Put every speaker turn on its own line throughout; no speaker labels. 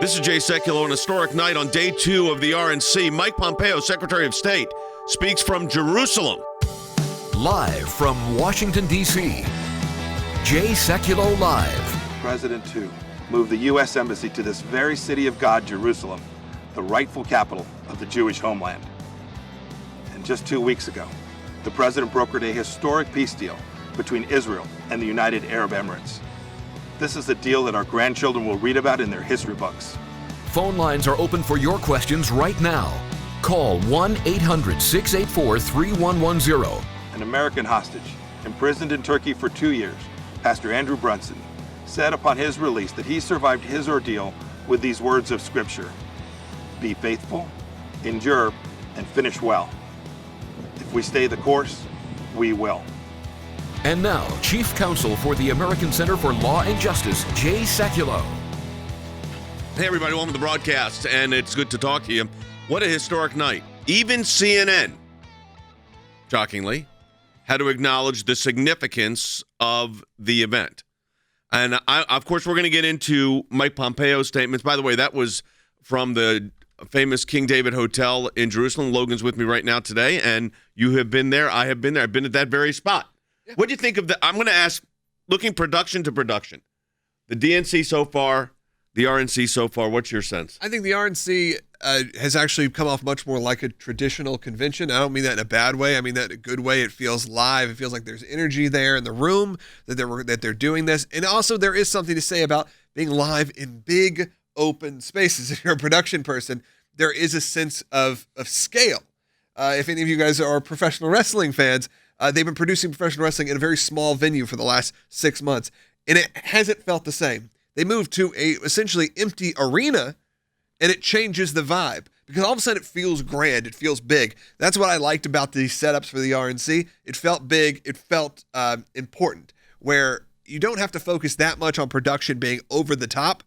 This is Jay Sekulow, an historic night on day 2 of the RNC. Mike Pompeo, Secretary of State, speaks from Jerusalem.
Live from Washington, D.C., Jay Sekulow Live.
President to move the U.S. Embassy to this very city of God, Jerusalem, the rightful capital of the Jewish homeland. And just 2 weeks ago, the President brokered a historic peace deal between Israel and the United Arab Emirates. This is a deal that our grandchildren will read about in their history books.
Phone lines are open for your questions right now. Call 1-800-684-3110.
An American hostage, imprisoned in Turkey for 2 years, Pastor Andrew Brunson, said upon his release that he survived his ordeal with these words of Scripture: be faithful, endure, and finish well. If we stay the course, we will.
And now, Chief Counsel for the American Center for Law and Justice, Jay Sekulow.
Hey, everybody, welcome to the broadcast, and it's good to talk to you. What a historic night. Even CNN, shockingly, had to acknowledge the significance of the event. And, of course, we're going to get into Mike Pompeo's statements. By the way, that was from the famous King David Hotel in Jerusalem. Logan's with me right now today, and you have been there. I have been there. I've been at that very spot. Yeah. What do you think of the? I'm going to ask, looking production to production, the DNC so far, the RNC so far. What's your sense?
I think the RNC has actually come off much more like a traditional convention. I don't mean that in a bad way. I mean that in a good way. It feels live. It feels like there's energy there in the room that they're doing this. And also there is something to say about being live in big open spaces. If you're a production person, there is a sense of scale. If any of you guys are professional wrestling fans, they've been producing professional wrestling in a very small venue for the last 6 months, and it hasn't felt the same. They moved to a essentially empty arena, and it changes the vibe because all of a sudden it feels grand, it feels big. That's what I liked about the setups for the RNC. It felt big, it felt important, where you don't have to focus that much on production being over the top,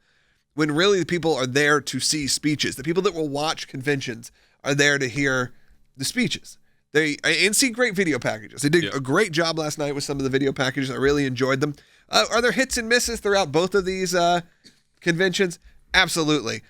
when really the people are there to see speeches. The people that will watch conventions are there to hear the speeches. And see great video packages. They did a great job last night with some of the video packages. I really enjoyed them. Are there hits and misses throughout both of these conventions? Absolutely.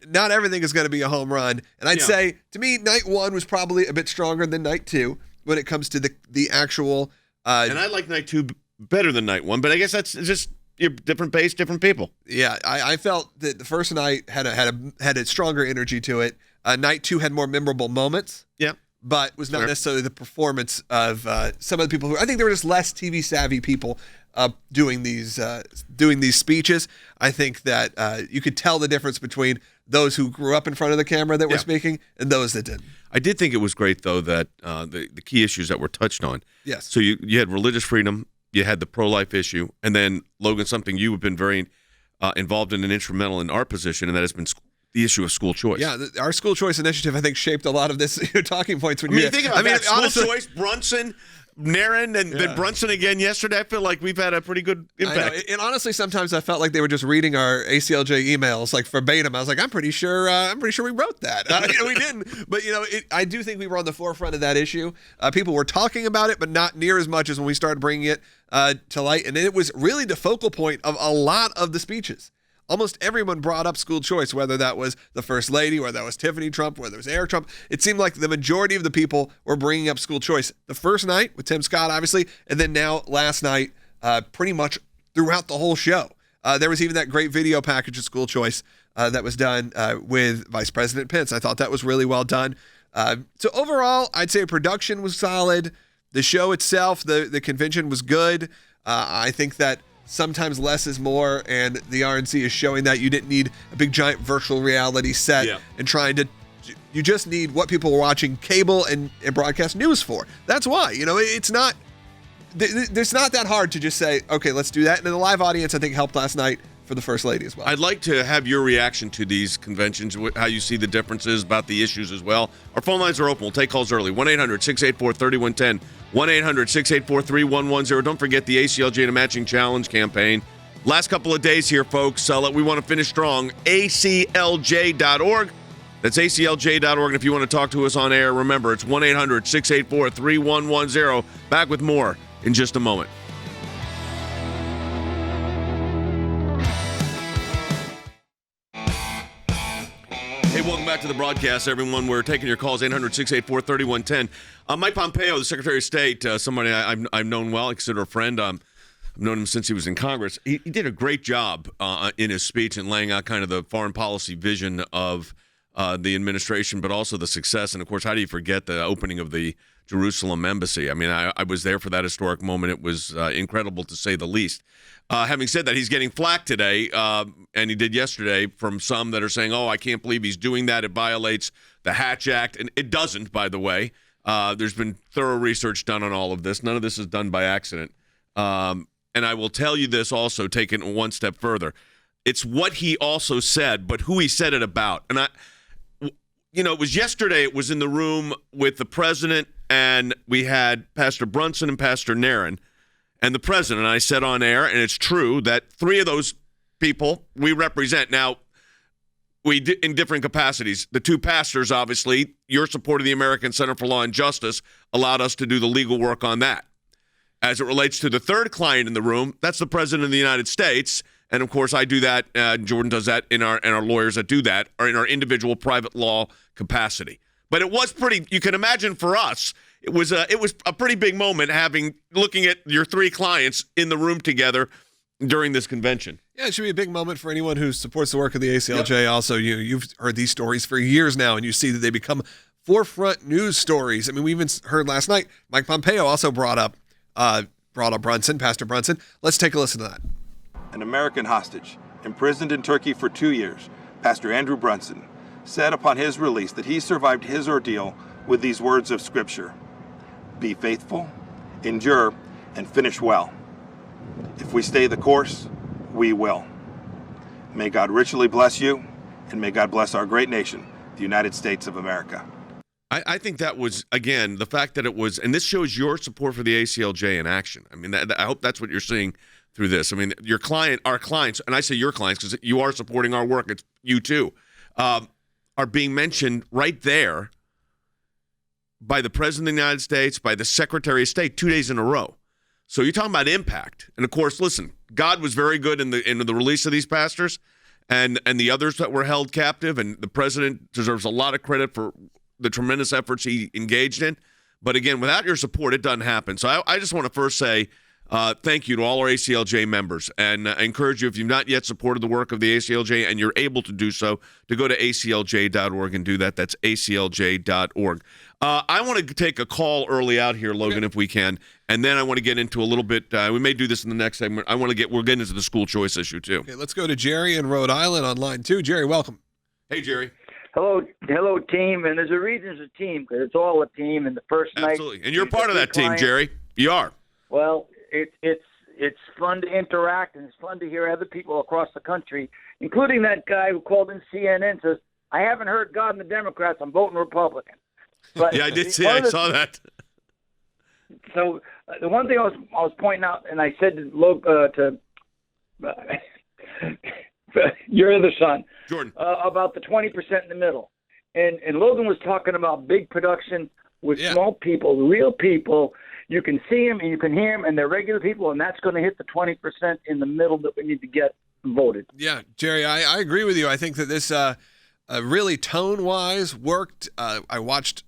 Not everything is going to be a home run. And I'd say, to me, night 1 was probably a bit stronger than night 2 when it comes to the actual.
And I like night 2 better than night 1, but I guess that's just your different pace, different people.
Yeah, I felt that the first night had a stronger energy to it. Night 2 had more memorable moments. Yeah. But was not necessarily the performance of some of the people who, I think there were just less TV savvy people doing these speeches. I think that you could tell the difference between those who grew up in front of the camera that were speaking and those that didn't.
I did think it was great, though, that the key issues that were touched on.
Yes.
So you had religious freedom, you had the pro-life issue, and then, Logan, something you have been very involved in and instrumental in our position, and that has been the issue of school choice.
Yeah, our school choice initiative, I think, shaped a lot of this talking points.
When you think about that, school choice, Brunson, Nairn, and then Brunson again yesterday. I feel like we've had a pretty good impact.
And honestly, sometimes I felt like they were just reading our ACLJ emails like verbatim. I was like, I'm pretty sure we wrote that. We didn't, but I do think we were on the forefront of that issue. People were talking about it, but not near as much as when we started bringing it to light. And it was really the focal point of a lot of the speeches. Almost everyone brought up school choice, whether that was the First Lady, whether that was Tiffany Trump, whether it was Eric Trump. It seemed like the majority of the people were bringing up school choice the first night with Tim Scott, obviously, and then now last night, pretty much throughout the whole show. There was even that great video package of school choice that was done with Vice President Pence. I thought that was really well done. So overall, I'd say production was solid. The show itself, the convention was good. I think that sometimes less is more, and the RNC is showing that you didn't need a big giant virtual reality set and you just need what people were watching cable and broadcast news for. That's why, it's not that hard to just say, okay, let's do that. And the live audience, I think, helped last night for the First Lady as well.
I'd like to have your reaction to these conventions, how you see the differences about the issues as well. Our phone lines are open. We'll take calls early. 1-800-684-3110. 1-800-684-3110. Don't forget the ACLJ and a Matching Challenge campaign. Last couple of days here, folks. We want to finish strong. ACLJ.org. That's ACLJ.org. And if you want to talk to us on air, remember, it's 1-800-684-3110. Back with more in just a moment. Hey, welcome back to the broadcast, everyone. We're taking your calls, 800-684-3110. Mike Pompeo, the Secretary of State, somebody I've known well, I consider a friend. I've known him since he was in Congress. He did a great job in his speech in laying out kind of the foreign policy vision of the administration, but also the success. And, of course, how do you forget the opening of the Jerusalem embassy? I mean, I was there for that historic moment. It was incredible, to say the least. Having said that, he's getting flack today, and he did yesterday, from some that are saying, I can't believe he's doing that. It violates the Hatch Act. And it doesn't, by the way. There's been thorough research done on all of this. None of this is done by accident. And I will tell you this also, taking it one step further. It's what he also said, but who he said it about. And it was yesterday, it was in the room with the president, and we had Pastor Brunson and Pastor Nairn. And the president, I said on air, and it's true, that three of those people we represent. Now, in different capacities. The two pastors, obviously, your support of the American Center for Law and Justice allowed us to do the legal work on that. As it relates to the third client in the room, that's the President of the United States. And, of course, I do that. Jordan does that, and our lawyers that do that are in our individual private law capacity. But it was pretty, you can imagine for us, it was a pretty big moment looking at your three clients in the room together during this convention.
Yeah, it should be a big moment for anyone who supports the work of the ACLJ. Yep. Also, you've heard these stories for years now, and you see that they become forefront news stories. I mean, we even heard last night, Mike Pompeo also brought up Brunson, Pastor Brunson. Let's take a listen to that.
An American hostage, imprisoned in Turkey for 2 years, Pastor Andrew Brunson, said upon his release that he survived his ordeal with these words of Scripture: "Be faithful, endure, and finish well. If we stay the course, we will." May God richly bless you, and may God bless our great nation, the United States of America.
I think that was, again, the fact that it was, and this shows your support for the ACLJ in action. I mean, I hope that's what you're seeing through this. I mean, our clients, and I say your clients because you are supporting our work, it's you too, are being mentioned right there by the President of the United States, by the Secretary of State 2 days in a row. So you're talking about impact. And, of course, listen, God was very good in the release of these pastors and the others that were held captive, and the President deserves a lot of credit for the tremendous efforts he engaged in. But, again, without your support, it doesn't happen. So I just want to first say thank you to all our ACLJ members, and I encourage you, if you've not yet supported the work of the ACLJ and you're able to do so, to go to aclj.org and do that. That's aclj.org. I want to take a call early out here, Logan, if we can, and then I want to get into a little bit. We may do this in the next segment. We're getting into the school choice issue too.
Okay, let's go to Jerry in Rhode Island on line 2. Jerry, welcome.
Hey, Jerry.
Hello, team. And there's a reason it's a team, because it's all a team. And the first night,
absolutely, and you're part of that team, Jerry. You are.
Well, it's fun to interact, and it's fun to hear other people across the country, including that guy who called in CNN, says, "I haven't heard God and the Democrats. I'm voting Republican." But
yeah, I did see. I saw that.
So the one thing I was pointing out, and I said to your other son,
Jordan,
about the 20% in the middle, and Logan was talking about big production with small people, real people. You can see them and you can hear them, and they're regular people, and that's going to hit the 20% in the middle that we need to get voted.
Yeah, Jerry, I agree with you. I think that this really tone-wise worked. I watched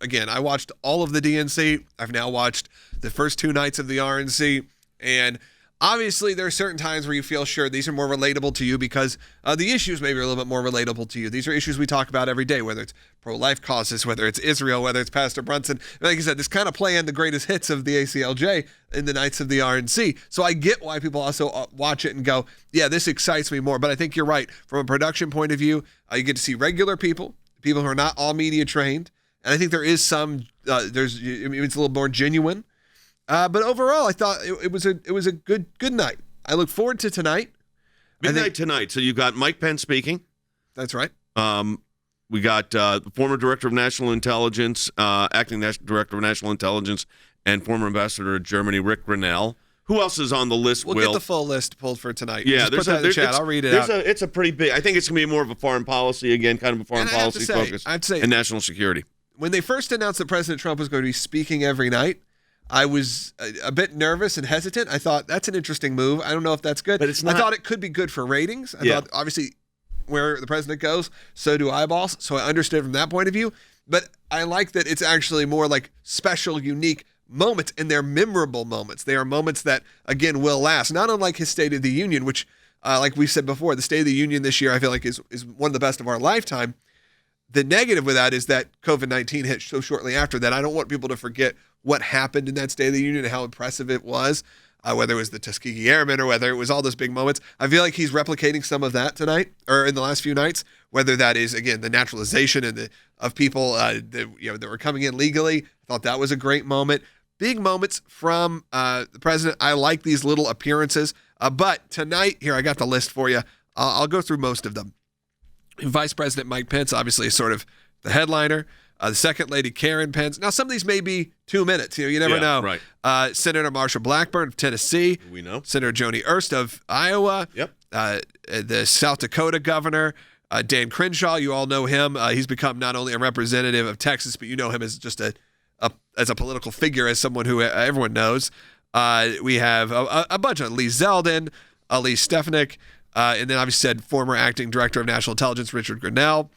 all of the DNC. I've now watched the first 2 nights of the RNC, and obviously there are certain times where you feel sure these are more relatable to you because the issues maybe are a little bit more relatable to you. These are issues we talk about every day, whether it's pro-life causes, whether it's Israel, whether it's Pastor Brunson. Like I said, this kind of play on the greatest hits of the ACLJ in the nights of the RNC. So I get why people also watch it and go, yeah, this excites me more. But I think you're right. From a production point of view, you get to see regular people who are not all media trained. And I think there is some, it's a little more genuine. But overall, I thought it was a good night. I look forward to tonight.
Midnight tonight. So you've got Mike Pence speaking.
That's right.
We got the former Director of National Intelligence, Acting Director of National Intelligence, and former Ambassador to Germany, Rick Grinnell. Who else is on the list,
We'll get the full list pulled for tonight.
Yeah,
put that in the chat. I'll read it out.
It's a pretty big, I think it's going to be more of a foreign policy, again, kind of a foreign policy focus,
I'd say,
and national security.
When they first announced that President Trump was going to be speaking every night, I was a bit nervous and hesitant. I thought, that's an interesting move. I don't know if that's good.
But it's not.
I thought it could be good for ratings. I thought, obviously, where the president goes, so do eyeballs. So I understood from that point of view. But I like that it's actually more like special, unique moments, and they're memorable moments. They are moments that, again, will last. Not unlike his State of the Union, which, like we said before, the State of the Union this year I feel like is one of the best of our lifetime. The negative with that is that COVID-19 hit so shortly after that. I don't want people to forget what happened in that State of the Union and how impressive it was, whether it was the Tuskegee Airmen or whether it was all those big moments. I feel like he's replicating some of that tonight or in the last few nights, whether that is, again, the naturalization and of people that were coming in legally. I thought that was a great moment. Big moments from the president. I like these little appearances. But tonight, here, I got the list for you. I'll go through most of them. Vice President Mike Pence, obviously, is sort of the headliner. The Second Lady Karen Pence. Now, some of these may be 2 minutes. You never know.
Right.
Senator Marsha Blackburn of Tennessee.
We know.
Senator Joni Ernst of Iowa.
Yep.
The South Dakota governor, Dan Crenshaw. You all know him. He's become not only a representative of Texas, but you know him as just as a political figure, as someone who everyone knows. We have a bunch of Lee Zeldin, Lee Stefanik, and then obviously said former acting director of national intelligence Richard Grenell,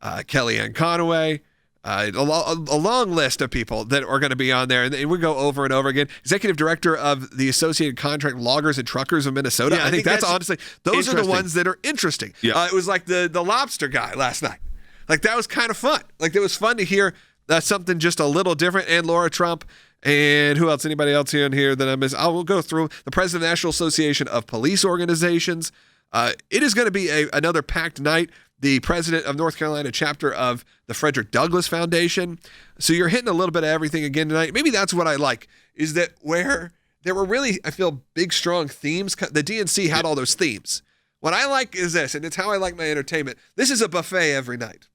Kellyanne Conway, a long list of people that are going to be on there, and we go over and over again. Executive director of the Associated Contract Loggers and Truckers of Minnesota.
Yeah,
I think that's honestly, those are the ones that are interesting.
Yeah.
It was like the lobster guy last night. Like, that was kind of fun. Like, it was fun to hear something just a little different. And Laura Trump. And who else? Anybody else here in here that I miss? I will go through the president of the National Association of Police Organizations. It is going to be another packed night. The president of North Carolina chapter of the Frederick Douglass Foundation. So you're hitting a little bit of everything again tonight. Maybe that's what I like, is that where there were really, I feel, big, strong themes. The DNC had all those themes. What I like is this, and it's how I like my entertainment. This is a buffet every night.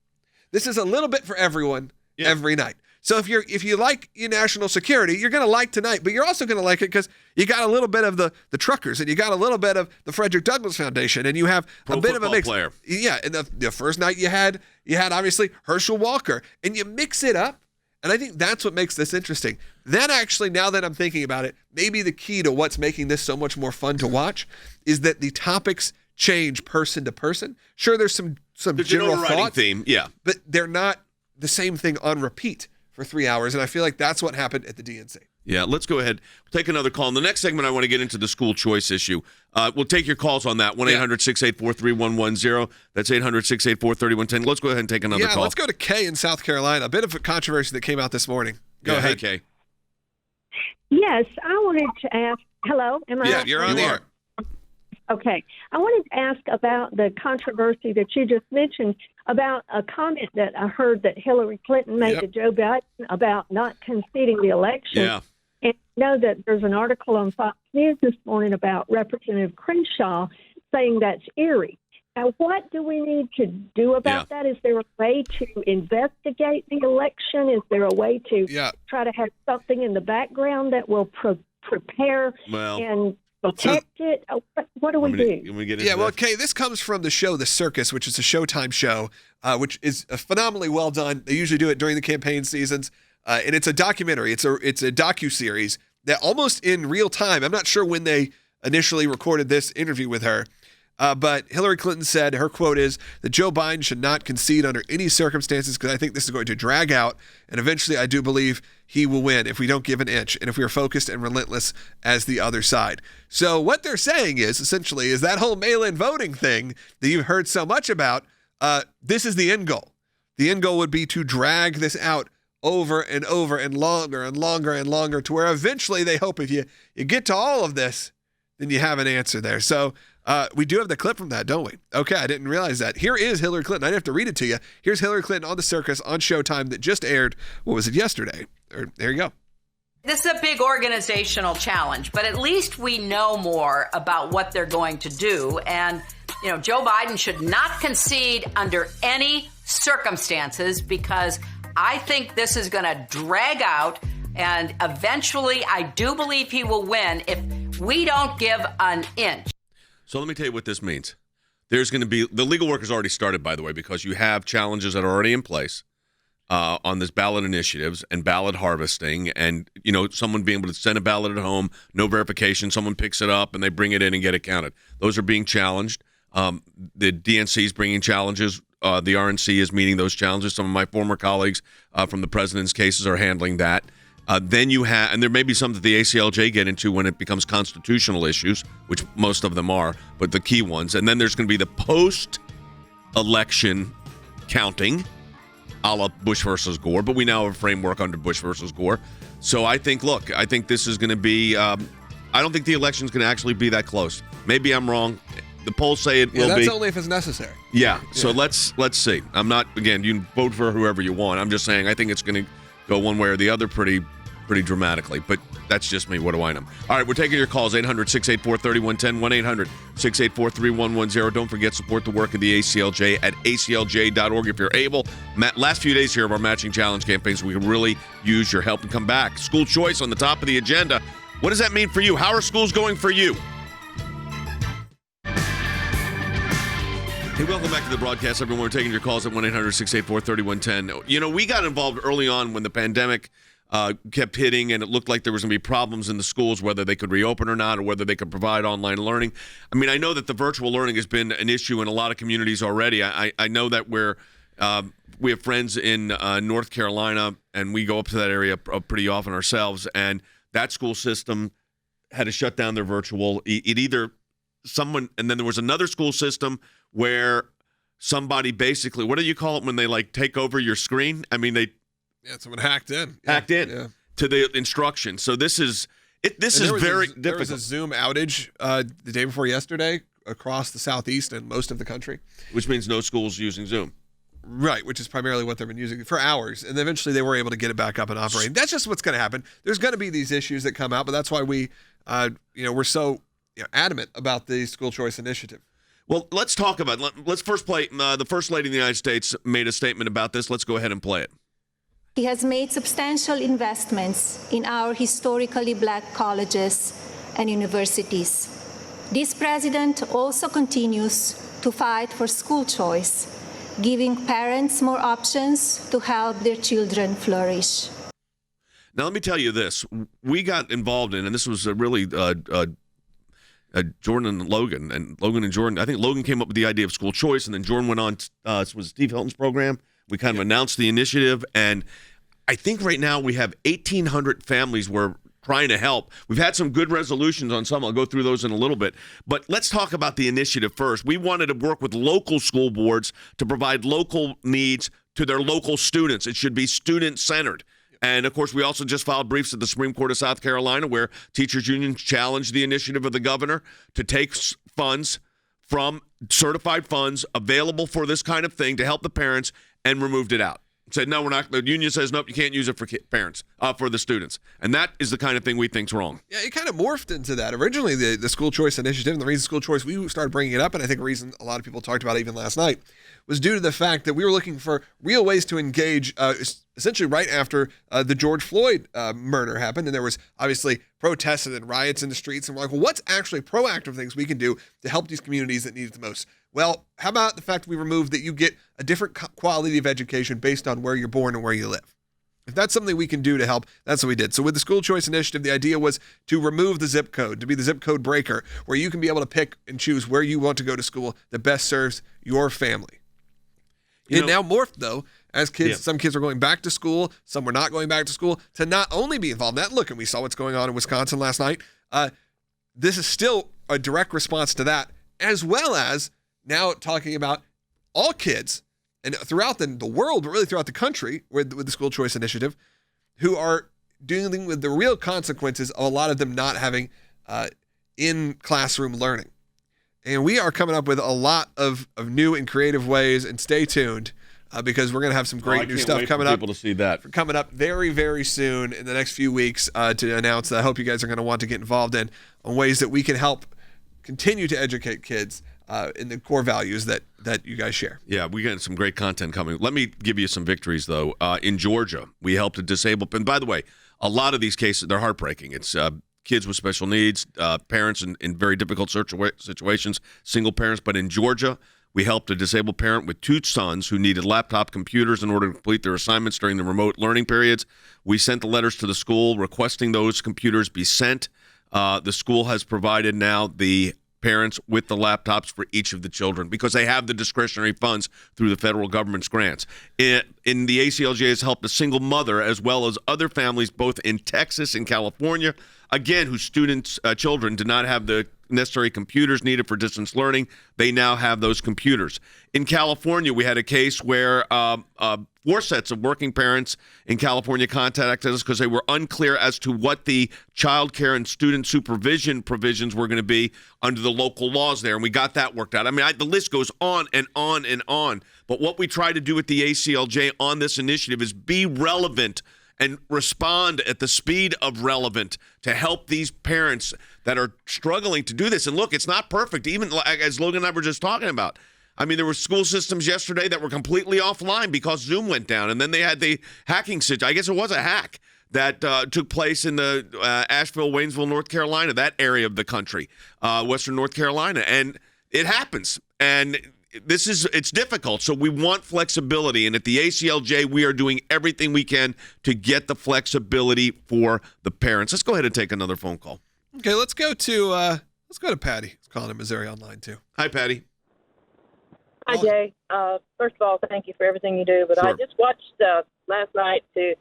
This is a little bit for everyone every night. So if you like your national security, you're going to like tonight, but you're also going to like it because you got a little bit of the truckers, and you got a little bit of the Frederick Douglass Foundation, and you have a bit of a mix.
Player.
Yeah, and the first night you had obviously Herschel Walker, and you mix it up, and I think that's what makes this interesting. That actually, now that I'm thinking about it, maybe the key to what's making this so much more fun to watch is that the topics change person to person. Sure, there's some general thoughts,
theme, yeah,
but they're not the same thing on repeat for 3 hours, and I feel like that's what happened at the DNC.
Yeah, let's go ahead. We'll take another call. In the next segment, I want to get into the school choice issue. We'll take your calls on that, 1-800-684-3110. That's 800-684-3110. Let's go ahead and take another call.
Yeah, let's go to Kay in South Carolina. A bit of a controversy that came out this morning. Go ahead.
Hey, Kay.
Yes, I wanted to ask. Hello? Am I?
Yeah, you're on the air.
Okay. I wanted to ask about the controversy that you just mentioned about a comment that I heard that Hillary Clinton made to Joe Biden about not conceding the election.
Yeah.
And I know that there's an article on Fox News this morning about Representative Crenshaw saying that's eerie. Now, what do we need to do about that? Is there a way to investigate the election? Is there a way to try to have something in the background that will prepare and protect it? What do we do?
Well, Kay, this comes from the show The Circus, which is a Showtime show, which is phenomenally well done. They usually do it during the campaign seasons, and it's a documentary. It's a docuseries that almost in real time. I'm not sure when they initially recorded this interview with her, but Hillary Clinton said, her quote is that Joe Biden should not concede under any circumstances because I think this is going to drag out, and eventually I do believe he will win if we don't give an inch and if we are focused and relentless as the other side. So what they're saying is, essentially, is that whole mail-in voting thing that you've heard so much about, this is the end goal. The end goal would be to drag this out over and over and longer and longer and longer to where eventually they hope if you get to all of this, then you have an answer there. So we do have the clip from that, don't we? Okay, I didn't realize that. Here is Hillary Clinton. I didn't have to read it to you. Here's Hillary Clinton on The Circus on Showtime that just aired, what was it, yesterday? There you go.
This is a big organizational challenge, but at least we know more about what they're going to do. And, Joe Biden should not concede under any circumstances because I think this is going to drag out. And eventually, I do believe he will win if we don't give an inch.
So let me tell you what this means. There's going to be, the legal work has already started, by the way, because you have challenges that are already in place on this ballot initiatives and ballot harvesting and, someone being able to send a ballot at home, no verification, someone picks it up and they bring it in and get it counted. Those are being challenged. The DNC is bringing challenges. The RNC is meeting those challenges. Some of my former colleagues from the president's cases are handling that. Then you have, and there may be some that the ACLJ get into when it becomes constitutional issues, which most of them are, but the key ones. And then there's going to be the post-election counting, a la Bush versus Gore, but we now have a framework under Bush versus Gore. So I think this is going to be, I don't think the election's going to actually be that close. Maybe I'm wrong. The polls say it will be.
That's only if it's necessary.
Yeah. So let's see. I'm not, again, you can vote for whoever you want. I'm just saying I think it's going to go one way or the other pretty dramatically. But that's just me. What do I know? All right, we're taking your calls, 800-684-3110, 1-800-684-3110. Don't forget, support the work of the ACLJ at aclj.org if you're able. Last few days here of our Matching Challenge campaign, so we can really use your help and come back. School choice on the top of the agenda. What does that mean for you? How are schools going for you? Hey, welcome back to the broadcast, everyone. We're taking your calls at 1-800-684-3110. You know, we got involved early on when the pandemic kept hitting and it looked like there was going to be problems in the schools, whether they could reopen or not, or whether they could provide online learning. I mean, I know that the virtual learning has been an issue in a lot of communities already. I know that we have friends in North Carolina, and we go up to that area pretty often ourselves, and that school system had to shut down their virtual. And then there was another school system where somebody basically, what do you call it when they like take over your screen? I mean,
someone hacked in
to the instruction. So this is very difficult.
There was a Zoom outage the day before yesterday across the Southeast and most of the country,
which means no schools using Zoom.
Right, which is primarily what they've been using for hours, and eventually they were able to get it back up and operating. That's just what's going to happen. There's going to be these issues that come out, but that's why we're so adamant about the school choice initiative.
Well, let's talk about it. Let's first play. The First Lady of the United States made a statement about this. Let's go ahead and play it.
He has made substantial investments in our historically black colleges and universities. This president also continues to fight for school choice, giving parents more options to help their children flourish.
Now, let me tell you this. We got involved in, and this was a really Jordan and Logan, and Jordan. I think Logan came up with the idea of school choice, and then Jordan went on. Was Steve Hilton's program. We kind of announced the initiative, and I think right now we have 1,800 families we're trying to help. We've had some good resolutions on some. I'll go through those in a little bit. But let's talk about the initiative first. We wanted to work with local school boards to provide local needs to their local students. It should be student-centered. And, of course, we also just filed briefs at the Supreme Court of South Carolina where teachers' unions challenged the initiative of the governor to take funds from certified funds available for this kind of thing to help the parents and removed it out. Said, no, we're not. The union says, nope, you can't use it for parents, for the students. And that is the kind of thing we think's wrong.
Yeah, it kind of morphed into that. Originally, the school choice initiative, and the reason school choice, we started bringing it up, and I think a reason a lot of people talked about it even last night, was due to the fact that we were looking for real ways to engage essentially right after the George Floyd murder happened. And there was obviously protests and riots in the streets. And we're like, well, what's actually proactive things we can do to help these communities that need it the most? Well, how about the fact we removed that you get a different quality of education based on where you're born and where you live? If that's something we can do to help, that's what we did. So with the school choice initiative, the idea was to remove the zip code, to be the zip code breaker, where you can be able to pick and choose where you want to go to school that best serves your family. It now morphed, though, as kids, some kids are going back to school, some were not going back to school, to not only be involved in that. Look, and we saw what's going on in Wisconsin last night. This is still a direct response to that, as well as now talking about all kids, and throughout the world, but really throughout the country, with the school choice initiative, who are dealing with the real consequences of a lot of them not having in-classroom learning. And we are coming up with a lot of new and creative ways, and stay tuned because we're going to have some great new stuff coming up.
People to see that
coming up very, very soon in the next few weeks to announce that I hope you guys are going to want to get involved in on ways that we can help continue to educate kids in the core values that you guys share.
Yeah, we got some great content coming. Let me give you some victories, though. In Georgia, we helped a disabled, and by the way, a lot of these cases, they're heartbreaking. It's kids with special needs, parents in very difficult situations, single parents. But in Georgia, we helped a disabled parent with 2 sons who needed laptop computers in order to complete their assignments during the remote learning periods. We sent the letters to the school requesting those computers be sent. The school has provided now the parents with the laptops for each of the children because they have the discretionary funds through the federal government's grants. In the ACLJ has helped a single mother as well as other families both in Texas and California, again, whose children did not have the necessary computers needed for distance learning. They now have those computers. In California, we had a case where 4 sets of working parents in California contacted us because they were unclear as to what the child care and student supervision provisions were going to be under the local laws there, and we got that worked out. I mean, the list goes on and on and on. But what we try to do at the ACLJ on this initiative is be relevant and respond at the speed of relevant to help these parents that are struggling to do this. And look, it's not perfect, even as Logan and I were just talking about. I mean, there were school systems yesterday that were completely offline because Zoom went down, and then they had the hacking situation. I guess it was a hack that took place in the Asheville, Waynesville, North Carolina, that area of the country, Western North Carolina. And it happens. And it's difficult. So we want flexibility. And at the ACLJ, we are doing everything we can to get the flexibility for the parents. Let's go ahead and take another phone call.
Okay, let's go to Patty. He's calling in Missouri online too.
Hi, Patty.
Hi, Jay. First of all, thank you for everything you do. But
Sure.
I just watched last night the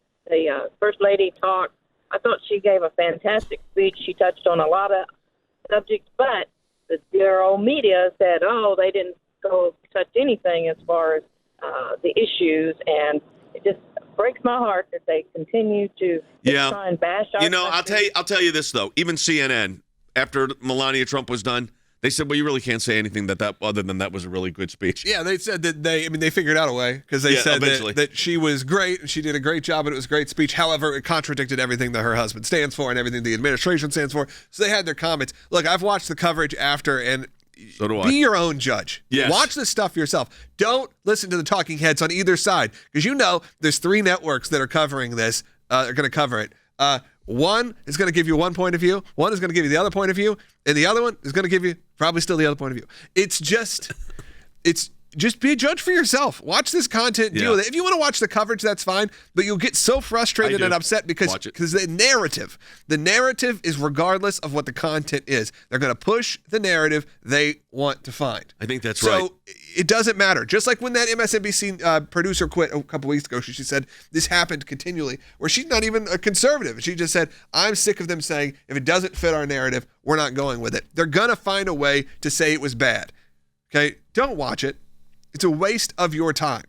First Lady talk. I thought she gave a fantastic speech. She touched on a lot of subjects, but the dear old media said, oh, they didn't go touch anything as far as the issues, and it just breaks my heart that they continue to try and bash our country.
I'll tell you this though. Even CNN, after Melania Trump was done, they said, well, you really can't say anything that other than that was a really good speech.
Yeah, they said that they figured out a way because they said that she was great and she did a great job and it was a great speech. However, it contradicted everything that her husband stands for and everything the administration stands for. So they had their comments. Look, I've watched the coverage after, and
so do I.
Be your own judge.
Yes.
Watch this stuff yourself. Don't listen to the talking heads on either side because there's 3 networks that are covering this, are going to cover it. One is going to give you one point of view. One is going to give you the other point of view. And the other one is going to give you probably still the other point of view. It's just be a judge for yourself. Watch this content. Deal with it. If you want to watch the coverage, that's fine. But you'll get so frustrated and upset because the narrative is regardless of what the content is. They're going to push the narrative they want to find.
I think that's right.
So it doesn't matter. Just like when that MSNBC producer quit a couple weeks ago, she said this happened continually, where she's not even a conservative. She just said, I'm sick of them saying, if it doesn't fit our narrative, we're not going with it. They're going to find a way to say it was bad. Okay? Don't watch it. It's a waste of your time.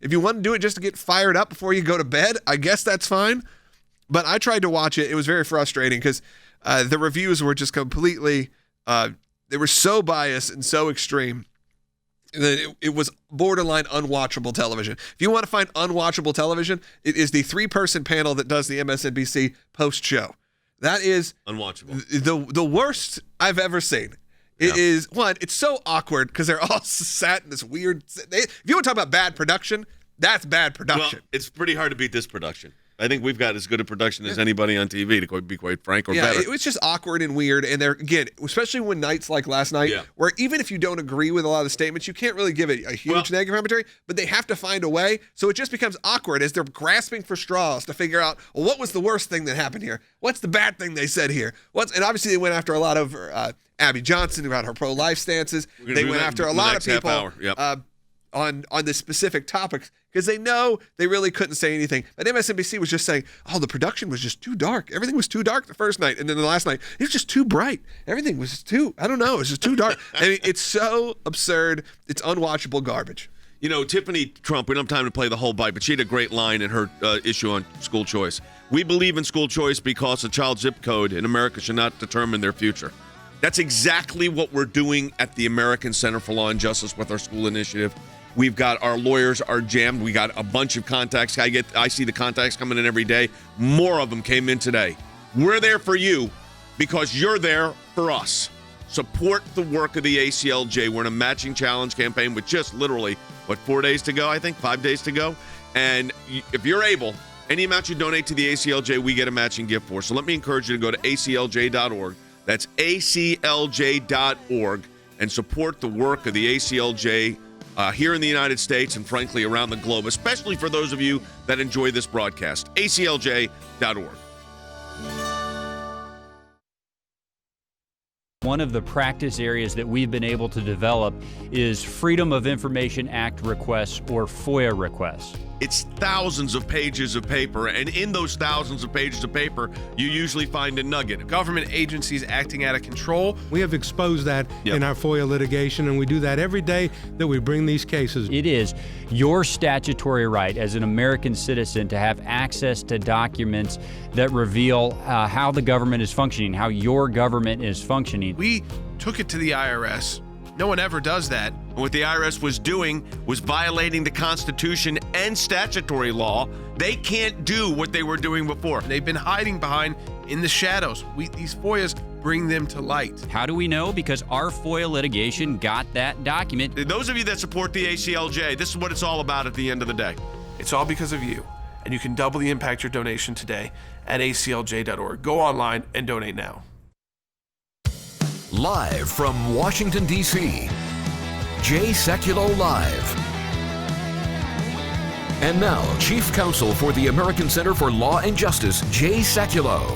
If you want to do it just to get fired up before you go to bed, I guess that's fine. But I tried to watch it. It was very frustrating because the reviews were just completely, they were so biased and so extreme that it was borderline unwatchable television. If you want to find unwatchable television, it is the 3-person panel that does the MSNBC post-show. That is
unwatchable.
The worst I've ever seen. It is, it's so awkward because they're all sat in this weird... If you want to talk about bad production, that's bad production.
Well, it's pretty hard to beat this production. I think we've got as good a production as anybody on TV, to be quite frank, or better.
It was just awkward and weird. And they're, again, especially when nights like last night, where even if you don't agree with a lot of the statements, you can't really give it a huge negative commentary, but they have to find a way. So it just becomes awkward as they're grasping for straws to figure out, well, what was the worst thing that happened here? What's the bad thing they said here? And obviously they went after a lot of Abby Johnson about her pro-life stances. They went after a lot of people on this specific topics because they know they really couldn't say anything. But MSNBC was just saying, oh, the production was just too dark. Everything was too dark the first night. And then the last night, it was just too bright. Everything was it was just too dark. I mean, it's so absurd. It's unwatchable garbage.
You know, Tiffany Trump, we don't have time to play the whole bite, but she had a great line in her issue on school choice. We believe in school choice because a child's zip code in America should not determine their future. That's exactly what we're doing at the American Center for Law and Justice with our school initiative. We've got our lawyers are jammed. We got a bunch of contacts. I see the contacts coming in every day. More of them came in today. We're there for you because you're there for us. Support the work of the ACLJ. We're in a matching challenge campaign with just literally, 4 days to go, I think, 5 days to go. And if you're able, any amount you donate to the ACLJ, we get a matching gift for. So let me encourage you to go to aclj.org. That's aclj.org and support the work of the ACLJ here in the United States and, frankly, around the globe, especially for those of you that enjoy this broadcast. aclj.org.
One of the practice areas that we've been able to develop is Freedom of Information Act requests, or FOIA requests.
It's thousands of pages of paper, and in those thousands of pages of paper, you usually find a nugget.
Government agencies acting out of control.
We have exposed that in our FOIA litigation, and we do that every day that we bring these cases.
It is your statutory right as an American citizen to have access to documents that reveal how the government is functioning, how your government is functioning.
We took it to the IRS. No one ever does that.
What the IRS was doing was violating the Constitution and statutory law. They can't do what they were doing before.
They've been hiding behind in the shadows. These FOIAs bring them to light.
How do we know? Because our FOIA litigation got that document.
Those of you that support the ACLJ, this is what it's all about at the end of the day.
It's all because of you. And you can double the impact your donation today at aclj.org. Go online and donate now.
Live from Washington, D.C., Jay Sekulow Live. And now, Chief Counsel for the American Center for Law and Justice, Jay Sekulow.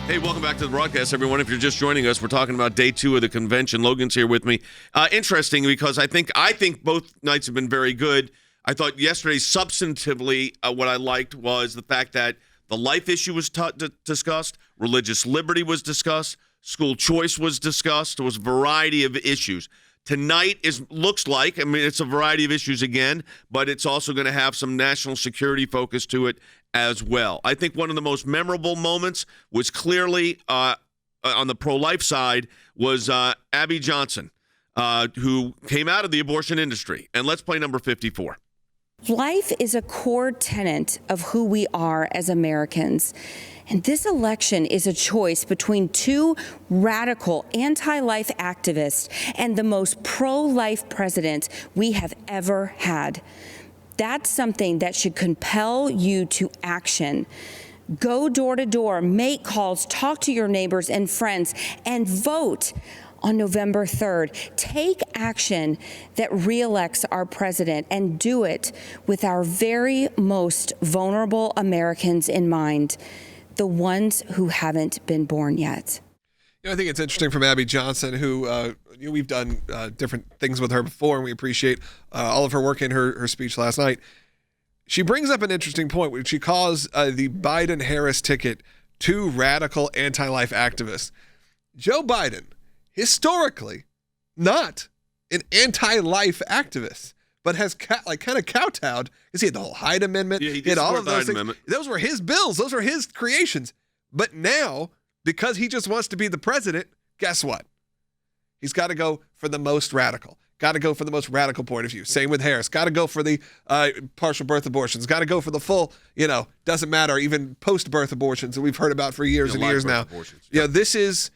Hey, welcome back to the broadcast, everyone. If you're just joining us, we're talking about day 2 of the convention. Logan's here with me. Interesting, because I think both nights have been very good. I thought yesterday, substantively, what I liked was the fact that the life issue was discussed, religious liberty was discussed, school choice was discussed. There was a variety of issues. Tonight looks like, it's a variety of issues again, but it's also going to have some national security focus to it as well. I think one of the most memorable moments was clearly on the pro-life side was Abby Johnson, who came out of the abortion industry. And let's play number 54.
Life is a core tenet of who we are as Americans. And this election is a choice between two radical anti-life activists and the most pro-life president we have ever had. That's something that should compel you to action. Go door to door, make calls, talk to your neighbors and friends, and vote on November 3rd. Take action that reelects our president, and do it with our very most vulnerable Americans in mind, the ones who haven't been born yet.
I think it's interesting from Abby Johnson, who we've done different things with her before, and we appreciate all of her work in her speech last night. She brings up an interesting point, which she calls the Biden-Harris ticket two radical anti-life activists. Joe Biden, historically, not an anti-life activist, but has kind of kowtowed, because he had the whole Hyde Amendment.
Yeah, he
had all of
the
those
Hyde
things.
Amendment.
Those were his bills. Those were his creations. But now, because he just wants to be the president, guess what? He's got to go for the most radical. Got to go for the most radical point of view. Same with Harris. Got to go for the partial birth abortions. Got to go for the full, doesn't matter, even post-birth abortions that we've heard about for years and years now.
Yeah.
This is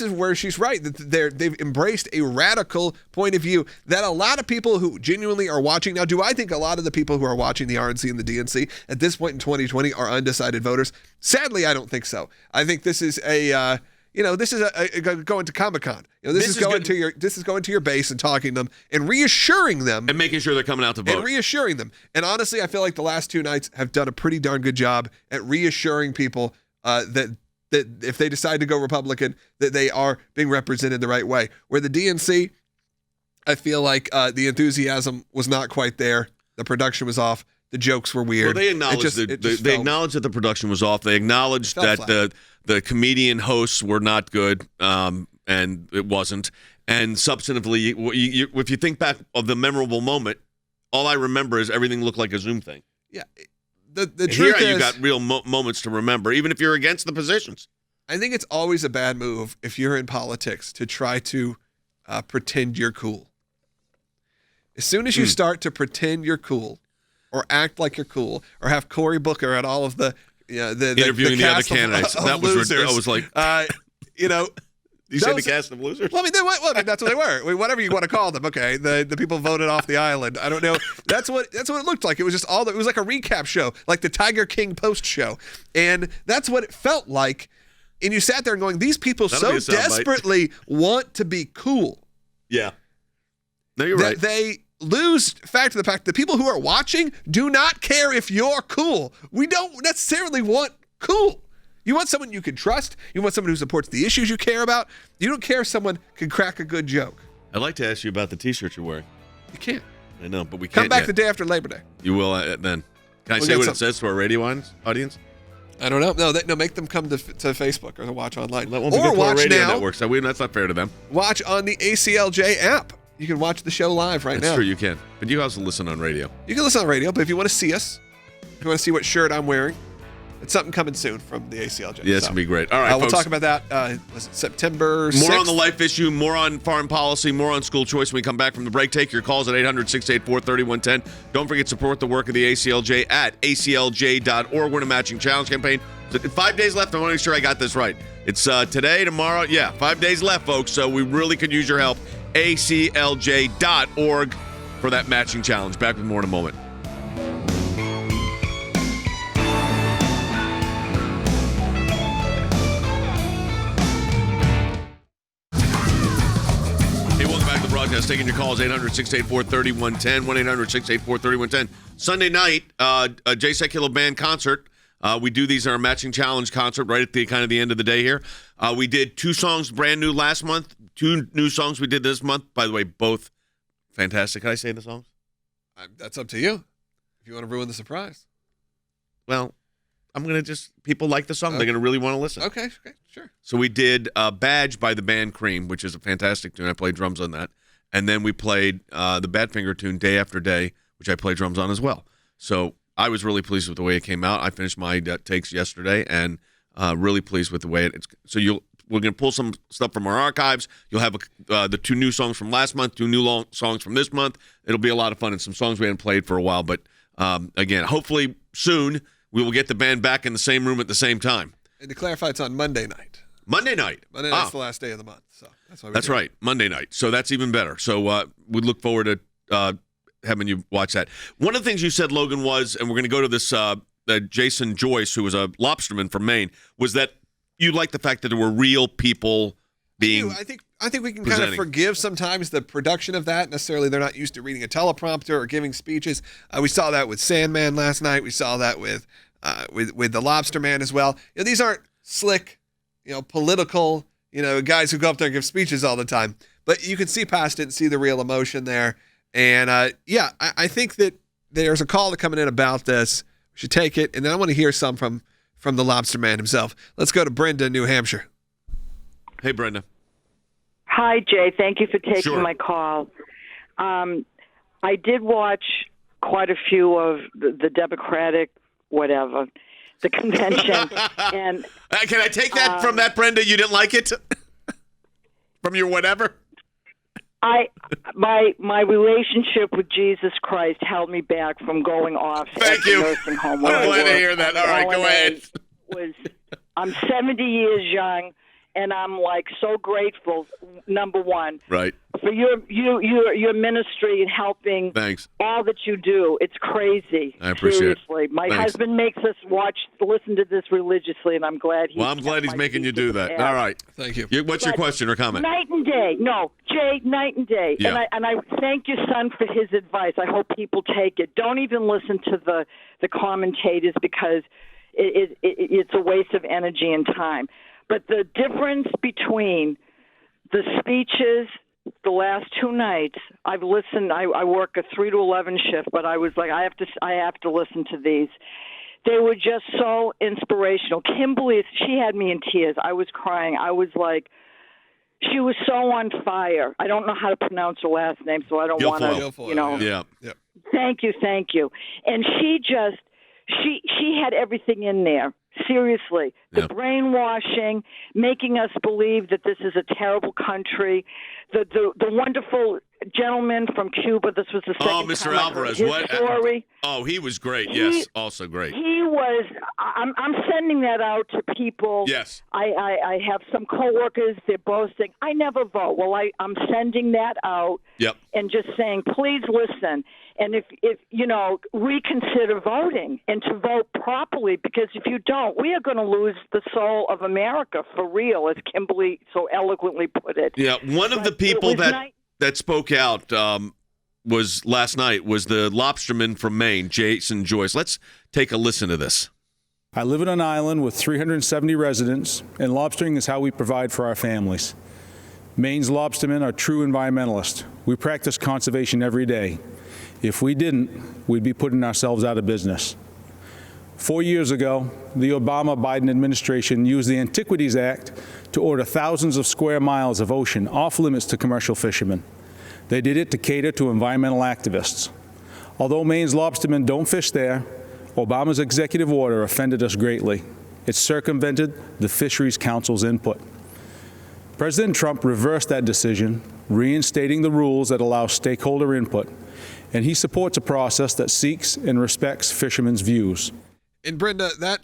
where she's right. They've embraced a radical point of view that a lot of people who genuinely are watching. Now, do I think a lot of the people who are watching the RNC and the DNC at this point in 2020 are undecided voters? Sadly, I don't think so. I think this is going to Comic-Con. This is going to your base and talking to them and reassuring them.
And making sure they're coming out to vote.
And reassuring them. And honestly, I feel like the last 2 nights have done a pretty darn good job at reassuring people that if they decide to go Republican, that they are being represented the right way. Where the DNC, I feel like the enthusiasm was not quite there. The production was off. The jokes were weird.
Well, they acknowledged they acknowledged that the production was off. They acknowledged that the comedian hosts were not good, and it wasn't. And substantively, if you think back of the memorable moment, all I remember is everything looked like a Zoom thing.
Yeah. The truth is,
you got real moments to remember, even if you're against the positions.
I think it's always a bad move if you're in politics to try to pretend you're cool. As soon as you start to pretend you're cool, or act like you're cool, or have Cory Booker at all of the
interviewing the other candidates, that was ridiculous. I was like, you said the cast of losers?
Well, that's what they were. Whatever you want to call them. Okay, the people voted off the island. I don't know. That's what it looked like. It was just it was like a recap show, like the Tiger King post show, and that's what it felt like. And you sat there and going, these people so desperately want to be cool.
Yeah. No, you're right.
They lose the fact that people who are watching do not care if you're cool. We don't necessarily want cool. You want someone you can trust. You want someone who supports the issues you care about. You don't care if someone can crack a good joke.
I'd like to ask you about the T-shirt you're wearing.
You can't.
I know, but we can't.
Come back
yet.
the day after Labor Day.
You will then. Can I
We'll
say
get
what
some-
it says to our radio audience?
I don't know. No, make them come to Facebook or to watch online.
That won't be
or
good to our
watch
radio
now.
network, so that's not fair to them.
Watch on the ACLJ app. You can watch the show live right
That's
now.
true, you can. But you also listen on radio.
You can listen on radio, but if you want to see us, if you want to see what shirt I'm wearing, it's something coming soon from the ACLJ.
Yeah, it's going to be great. All right,
we'll
folks.
talk about that was it September 6th?
More on the life issue, more on foreign policy, more on school choice when we come back from the break. Take your calls at 800-684-3110. Don't forget to support the work of the ACLJ at aclj.org. We're in a matching challenge campaign. 5 days left. I want to make sure I got this right. It's today, tomorrow. Yeah, 5 days left, folks. So we really could use your help. aclj.org for that matching challenge. Back with more in a moment. Hey, welcome back to the broadcast. Taking your calls, 800-684-3110, 1-800-684-3110. Sunday night, Jay Sekulow Band concert. We do these in our matching challenge concert right at the kind of the end of the day here. We did 2 songs brand new last month, 2 new songs we did this month. By the way, both fantastic. Can I say the songs?
That's up to you. If you want to ruin the surprise.
Well, I'm going to people like the song. They're going to really want to listen.
Okay, sure.
So we did Badge by the band Cream, which is a fantastic tune. I played drums on that. And then we played the Badfinger tune, Day After Day, which I played drums on as well. So I was really pleased with the way it came out. I finished my takes yesterday and really pleased with the way it's. So we're going to pull some stuff from our archives. You'll have the 2 new songs from last month, 2 new songs from this month. It'll be a lot of fun and some songs we hadn't played for a while. But again, hopefully soon we will get the band back in the same room at the same time.
And to clarify, it's on Monday night.
Monday night.
Monday night's the last day of the month. So that's why
That's right, Monday night. So that's even better. So we look forward to having you watch that. One of the things you said, Logan, was, and we're going to go to this, Jason Joyce, who was a lobsterman from Maine, was that you like the fact that there were real people being
I think we can kind
presenting.
of forgive sometimes the production of that. Necessarily, they're not used to reading a teleprompter or giving speeches. We saw that with Sandman last night. We saw that with the Lobster Man as well. These aren't slick, political, guys who go up there and give speeches all the time. But you can see past it and see the real emotion there. And I think that there's a call coming in about this. We should take it, and then I want to hear some from the Lobster Man himself. Let's go to Brenda, New Hampshire.
Hey, Brenda.
Hi, Jay. Thank you for taking
Sure.
my call. I did watch quite a few of the Democratic, whatever, the convention. And
can I take that from that, Brenda? You didn't like it? From your whatever?
My relationship with Jesus Christ held me back from going off at the nursing home.
I'm glad to hear that. All right, go ahead.
I'm 70 years young, and I'm so grateful. Number one,
right,
for your ministry and helping.
Thanks.
All that you do. It's crazy.
I appreciate it.
Seriously. My
Thanks.
husband makes us listen to this religiously, and I'm glad
he's making you do that. All right.
Thank you.
What's your question or comment?
Night and day. No, Jay, night and day.
Yeah.
And I thank your son for his advice. I hope people take it. Don't even listen to the commentators because it's a waste of energy and time. But the difference between the speeches the last 2 nights, I've listened. I work a 3 to 11 shift, but I was like, I have to listen to these. They were just so inspirational. Kimberly, she had me in tears. I was crying. I was like, she was so on fire. I don't know how to pronounce her last name, so I don't want to,
Yeah.
Thank you. And she had everything in there. Seriously, the brainwashing, making us believe that this is a terrible country. The wonderful gentleman from Cuba. This was the second
Mr.
time
Alvarez.
I heard his story.
Oh, he was great. Yes, also great.
He was. I'm sending that out to people.
Yes.
I have some coworkers. They're boasting. I never vote. Well, I'm sending that out.
Yep.
And just saying, please listen. And if reconsider voting and to vote properly, because if you don't, we are going to lose the soul of America for real, as Kimberly so eloquently put it.
Yeah, one of the people that spoke out was last night was the lobsterman from Maine, Jason Joyce. Let's take a listen to this.
I live on an island with 370 residents, and lobstering is how we provide for our families. Maine's lobstermen are true environmentalists. We practice conservation every day. If we didn't, we'd be putting ourselves out of business. 4 years ago, the Obama-Biden administration used the Antiquities Act to order thousands of square miles of ocean off limits to commercial fishermen. They did it to cater to environmental activists. Although Maine's lobstermen don't fish there, Obama's executive order offended us greatly. It circumvented the Fisheries Council's input. President Trump reversed that decision, reinstating the rules that allow stakeholder input, and he supports a process that seeks and respects fishermen's views.
And Brenda, that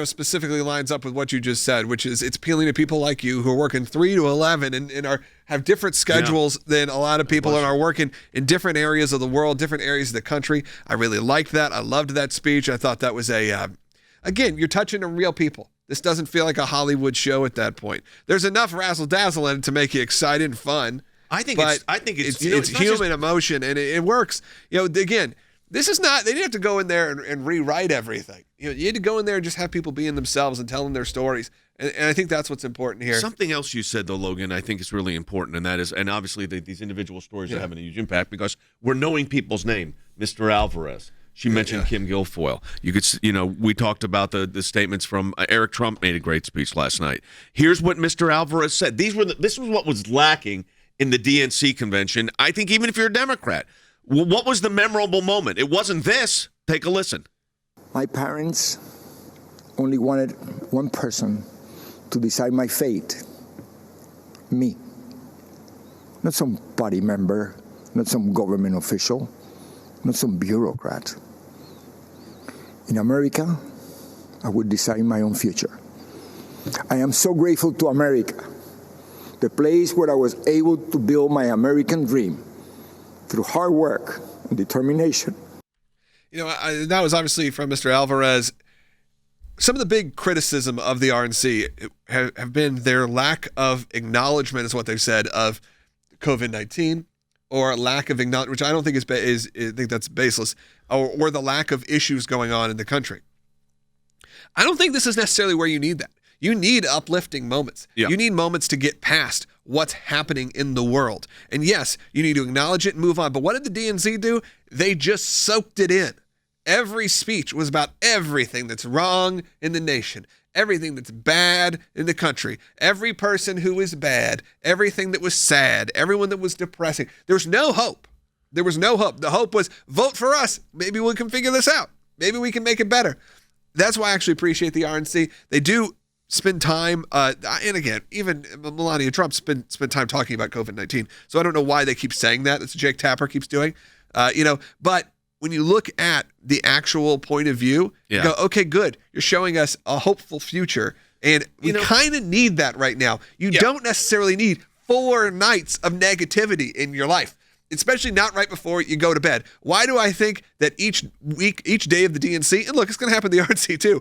specifically lines up with what you just said, which is it's appealing to people like you who are working 3 to 11 and have different schedules than a lot of people and are working in different areas of the world, different areas of the country. I really liked that. I loved that speech. I thought that was again, you're touching on real people. This doesn't feel like a Hollywood show at that point. There's enough razzle dazzle in it to make you excited and fun.
I think it's
human emotion, and it works. Again, this is not. They didn't have to go in there and rewrite everything. You had to go in there and just have people being themselves and telling their stories. And I think that's what's important here.
Something else you said, though, Logan, I think is really important, and that is, and obviously these individual stories are having a huge impact because we're knowing people's name. Mr. Alvarez. She mentioned Kim Guilfoyle. You could, we talked about the statements from Eric Trump made a great speech last night. Here's what Mr. Alvarez said. This was what was lacking in the DNC convention. I think even if you're a Democrat, what was the memorable moment? It wasn't this. Take a listen.
My parents only wanted one person to decide my fate. Me. Not some party member, not some government official, not some bureaucrat. In America, I would decide my own future. I am so grateful to America, the place where I was able to build my American dream through hard work and determination.
That was obviously from Mr. Alvarez. Some of the big criticism of the RNC have been their lack of acknowledgement, is what they've said, of COVID-19. Or lack of acknowledgement, which I don't think I think that's baseless, or the lack of issues going on in the country. I don't think this is necessarily where you need that. You need uplifting moments. Yeah. You need moments to get past what's happening in the world. And yes, you need to acknowledge it and move on. But what did the DNC do? They just soaked it in. Every speech was about everything that's wrong in the nation. Everything that's bad in the country, every person who is bad, everything that was sad, everyone that was depressing. There was no hope. There was no hope. The hope was vote for us. Maybe we can figure this out. Maybe we can make it better. That's why I actually appreciate the RNC. They do spend time, and again, even Melania Trump spent time talking about COVID-19. So I don't know why they keep saying that. That's what Jake Tapper keeps doing. But when you look at the actual point of view, you go, okay, good. You're showing us a hopeful future. And we kind of need that right now. You don't necessarily need 4 nights of negativity in your life, especially not right before you go to bed. Why do I think that each day of the DNC, and look, it's going to happen to the RNC too,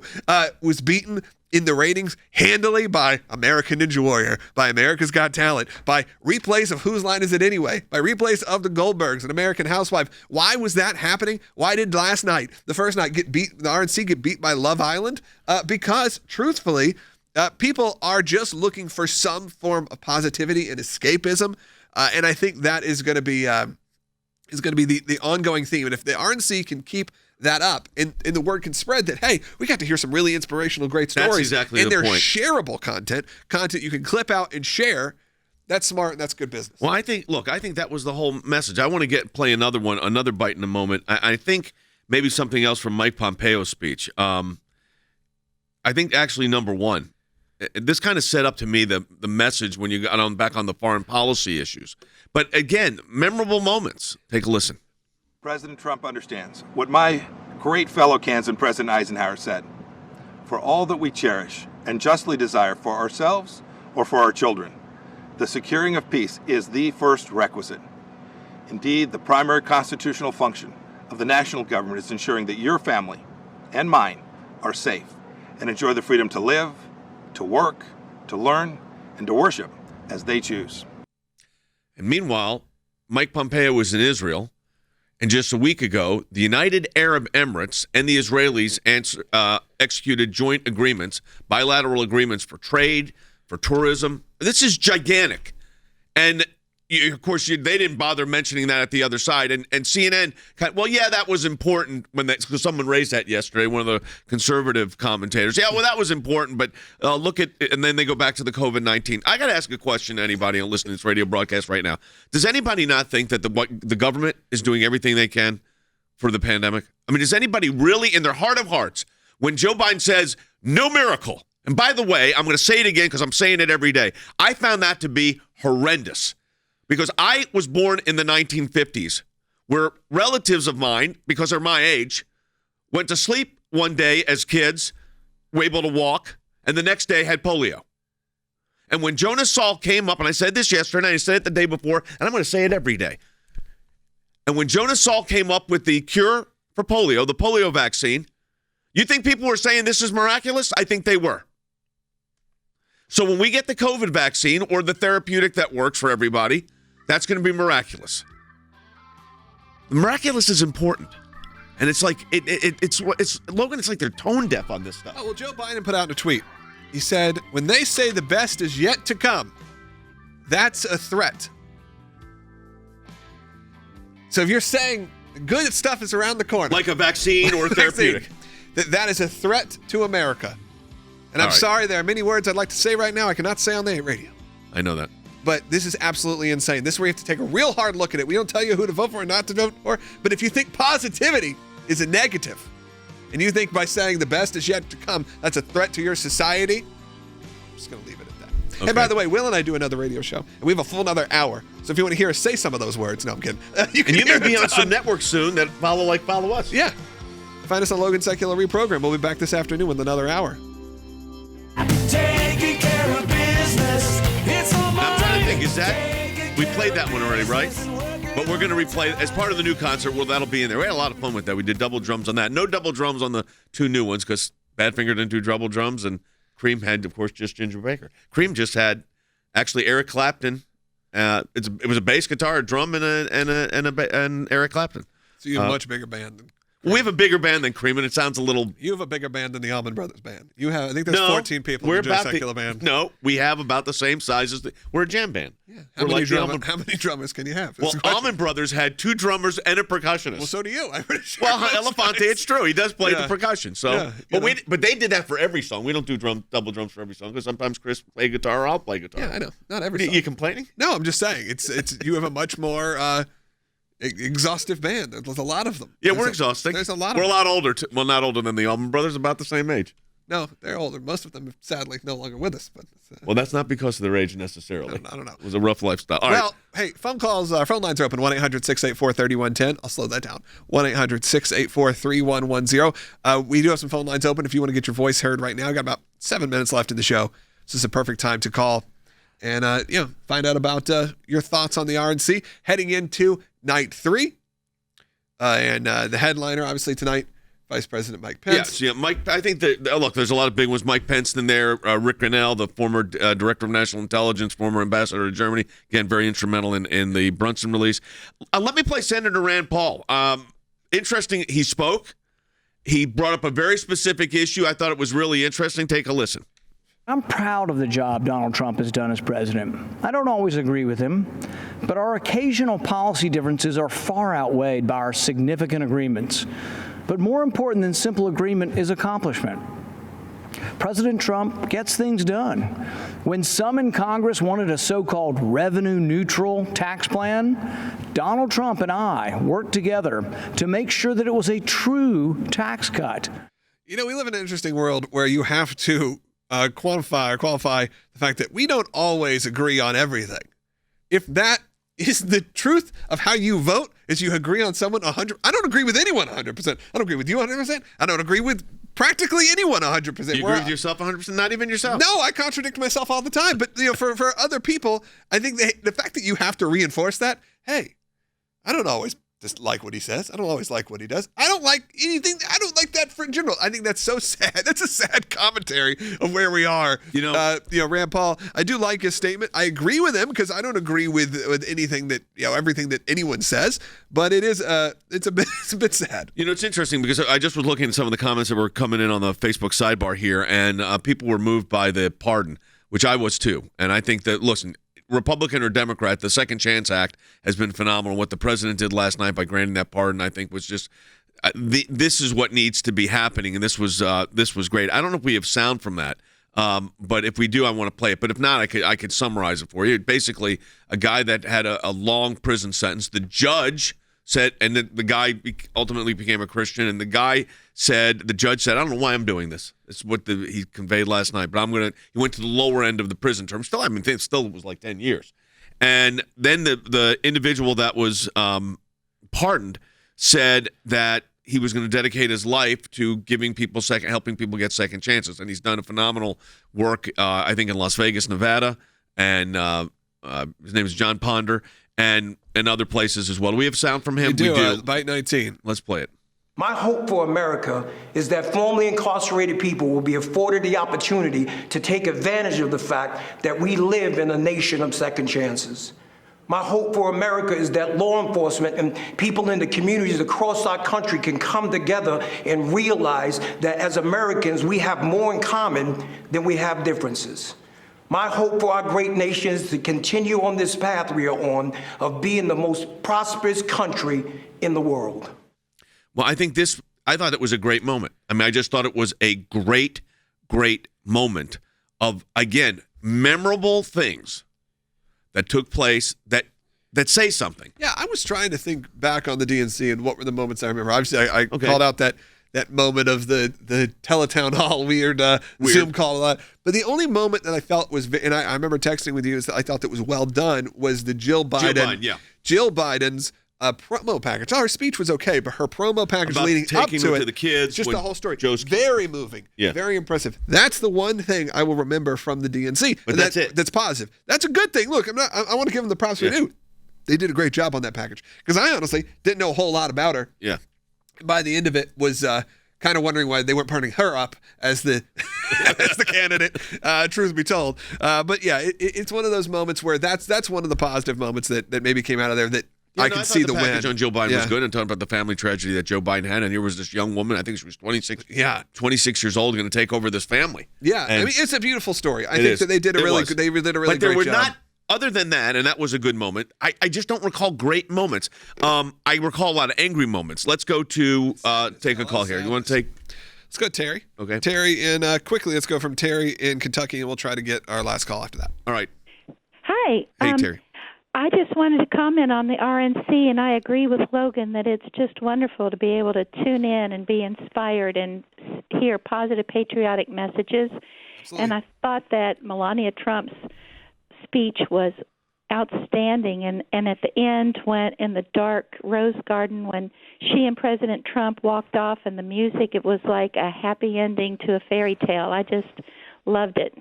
was beaten in the ratings handily by American Ninja Warrior, by America's Got Talent, by replays of Whose Line Is It Anyway, by replays of The Goldbergs and American Housewife. Why was that happening? Why did last night, the first night, the RNC get beat by Love Island? Because, truthfully, people are just looking for some form of positivity and escapism, and I think that is going to be the ongoing theme. And if the RNC can keep that up, and the word can spread that, hey, we got to hear some really inspirational, great stories.
That's exactly
and
the
they're
point.
Shareable content you can clip out and share. That's smart, and that's good business.
Well, I think that was the whole message. I want to play another bite in a moment. I think maybe something else from Mike Pompeo's speech. I think actually number one, this kind of set up to me the message when you got back on the foreign policy issues. But again, memorable moments. Take a listen.
President Trump understands what my great fellow Kansan President Eisenhower said. For all that we cherish and justly desire for ourselves or for our children, the securing of peace is the first requisite. Indeed, the primary constitutional function of the national government is ensuring that your family and mine are safe and enjoy the freedom to live, to work, to learn, and to worship as they choose.
And meanwhile, Mike Pompeo was in Israel, And just a week ago, the United Arab Emirates and the Israelis executed joint agreements, bilateral agreements for trade, for tourism. This is gigantic. And of course, they didn't bother mentioning that at the other side. And CNN, well, yeah, that was important because someone raised that yesterday, one of the conservative commentators. Yeah, well, that was important, but look at, and then they go back to the COVID-19. I got to ask a question to anybody listening to this radio broadcast right now. Does anybody not think that the government is doing everything they can for the pandemic? I mean, does anybody really, in their heart of hearts, when Joe Biden says, no miracle, and by the way, I'm going to say it again because I'm saying it every day, I found that to be horrendous. Because I was born in the 1950s, where relatives of mine, because they're my age, went to sleep one day as kids, were able to walk, and the next day had polio. And when Jonas Salk came up, and I said this yesterday, and I said it the day before, and I'm going to say it every day. And when Jonas Salk came up with the cure for polio, the polio vaccine, you think people were saying this is miraculous? I think they were. So when we get the COVID vaccine or the therapeutic that works for everybody, that's going to be miraculous. Miraculous is important. And it's like, it's Logan, it's like they're tone deaf on this stuff.
Oh, well, Joe Biden put out in a tweet. He said, when they say the best is yet to come, that's a threat. So if you're saying good stuff is around the corner.
Like a vaccine or a therapeutic.
That is a threat to America. And I'm sorry, there are many words I'd like to say right now I cannot say on the radio.
I know that.
But this is absolutely insane. This is where you have to take a real hard look at it. We don't tell you who to vote for or not to vote for. But if you think positivity is a negative, and you think by saying the best is yet to come, that's a threat to your society, I'm just going to leave it at that. Okay. And by the way, Will and I do another radio show, and we have a full another hour. So if you want to hear us say some of those words, no, I'm kidding.
You may be on some networks soon that follow us.
Yeah. Find us on Logan Sekulow Reprogram. We'll be back this afternoon with another hour.
Taking care of business.
I'm trying to think, is that, we played that one already, right? But we're going to replay, as part of the new concert, well, that'll be in there. We had a lot of fun with that. We did double drums on that. No double drums on the two new ones because Badfinger didn't do double drums, and Cream had, of course, just Ginger Baker. Cream just had, actually, Eric Clapton. It was a bass guitar, a drum, and Eric Clapton.
So you have a much bigger band than
we have a bigger band than Cream, and it sounds a little...
You have a bigger band than the Allman Brothers Band. You have, I think there's 14 people in the Jay Sekulow band.
No, we have about the same size as we're a jam band.
Yeah. How many drummers can you have?
Well, Allman Brothers had 2 drummers and a percussionist.
Well, so do you.
Well, Elefante, it's true. He does play the percussion. So, but they did that for every song. We don't do double drums for every song because sometimes Chris play guitar or I'll play guitar.
Yeah, I know. Not every song.
You complaining?
No, I'm just saying. It's you have a much more... exhaustive band. There's a lot of them.
Yeah, we're exhausting.
There's a lot of
them.
We're
a lot older. Well, not older than the Allman Brothers, about the same age.
No, they're older. Most of them, sadly, no longer with us. But
well, that's not because of their age necessarily.
I don't know.
It was a rough lifestyle. All
right. Hey, phone calls, phone lines are open, 1-800-684-3110. I'll slow that down. 1-800-684-3110. We do have some phone lines open if you want to get your voice heard right now. We've got about 7 minutes left in the show. This is a perfect time to call and find out about your thoughts on the RNC heading into night 3. And the headliner, obviously, tonight, Vice President Mike Pence.
Yes, yeah, Mike. I think that, look, there's a lot of big ones. Mike Pence in there, Rick Grinnell, the former Director of National Intelligence, former ambassador to Germany, again, very instrumental in the Brunson release. Let me play Senator Rand Paul. Interesting, he spoke. He brought up a very specific issue. I thought it was really interesting. Take a listen.
I'm proud of the job Donald Trump has done as president. I don't always agree with him, but our occasional policy differences are far outweighed by our significant agreements. But more important than simple agreement is accomplishment. President Trump gets things done. When some in Congress wanted a so-called revenue-neutral tax plan, Donald Trump and I worked together to make sure that it was a true tax cut.
You know, we live in an interesting world where you have to qualify the fact that we don't always agree on everything. If that is the truth of how you vote, is you agree on someone 100%. I don't agree with anyone 100%. I don't agree with you 100%. I don't agree with practically anyone 100%.
You agree with yourself 100%? Not even yourself?
No, I contradict myself all the time. But for other people, I think the fact that you have to reinforce that, hey, I don't always just like what he says. I don't always like what he does. I don't like anything. I don't like that in general. I think that's so sad. That's a sad commentary of where we are. Rand Paul, I do like his statement. I agree with him because I don't agree with anything that, everything that anyone says, but it's a bit sad.
It's interesting because I just was looking at some of the comments that were coming in on the Facebook sidebar here, and people were moved by the pardon, which I was too. And I think that, listen, Republican or Democrat, the Second Chance Act has been phenomenal. What the president did last night by granting that pardon, I think, was just this is what needs to be happening, and this was great. I don't know if we have sound from that, but if we do, I want to play it. But if not, I could summarize it for you. Basically, a guy that had a long prison sentence. The judge said, and the guy ultimately became a Christian, and the judge said, I don't know why I'm doing this. It's what he conveyed last night, but he went to the lower end of the prison term. Still, it was like 10 years. And then the individual that was pardoned said that he was going to dedicate his life to helping people get second chances. And he's done a phenomenal work, I think, in Las Vegas, Nevada, and his name is John Ponder, and other places as well. Do we have sound from him?
We do. Bite 19.
Let's play it.
My hope for America is that formerly incarcerated people will be afforded the opportunity to take advantage of the fact that we live in a nation of second chances. My hope for America is that law enforcement and people in the communities across our country can come together and realize that as Americans, we have more in common than we have differences. My hope for our great nation is to continue on this path we are on of being the most prosperous country in the world.
Well, I thought it was a great moment. I just thought it was a great, great moment of, again, memorable things that took place that say something.
Yeah, I was trying to think back on the DNC and what were the moments I remember. Obviously, I called out that moment of the teletown hall weird Zoom call a lot. But the only moment that I felt was, and I remember texting with you, is that I thought that was well done, was the Jill Biden's promo package. Her speech was okay, but her promo package
about
leading up
to the kids,
just the whole story. Very moving, very impressive. That's the one thing I will remember from the DNC.
But that's it.
That's positive. That's a good thing. Look, I want to give them the props they do. They did a great job on that package because I honestly didn't know a whole lot about her.
Yeah.
By the end of it, was kind of wondering why they weren't putting her up as the as the candidate. Truth be told, but yeah, it's one of those moments where that's one of the positive moments that maybe came out of there that. I can see the
package
win.
On Joe Biden was good, and talking about the family tragedy that Joe Biden had, and here was this young woman. I think she was 26 years old, going to take over this family.
Yeah,
and
it's a beautiful story. I think that they did a really good job.
But there were not, other than that, and that was a good moment. I just don't recall great moments. I recall a lot of angry moments. Let's go to take a call here. You want to take?
Let's go, Terry.
Okay,
Terry, and quickly, let's go from Terry in Kentucky, and we'll try to get our last call after that.
All right.
Hi.
Hey, Terry.
I just wanted to comment on the RNC, and I agree with Logan that it's just wonderful to be able to tune in and be inspired and hear positive patriotic messages. Absolutely. And I thought that Melania Trump's speech was outstanding, and at the end, went in the dark rose garden when she and President Trump walked off, and the music, it was like a happy ending to a fairy tale. I just loved it.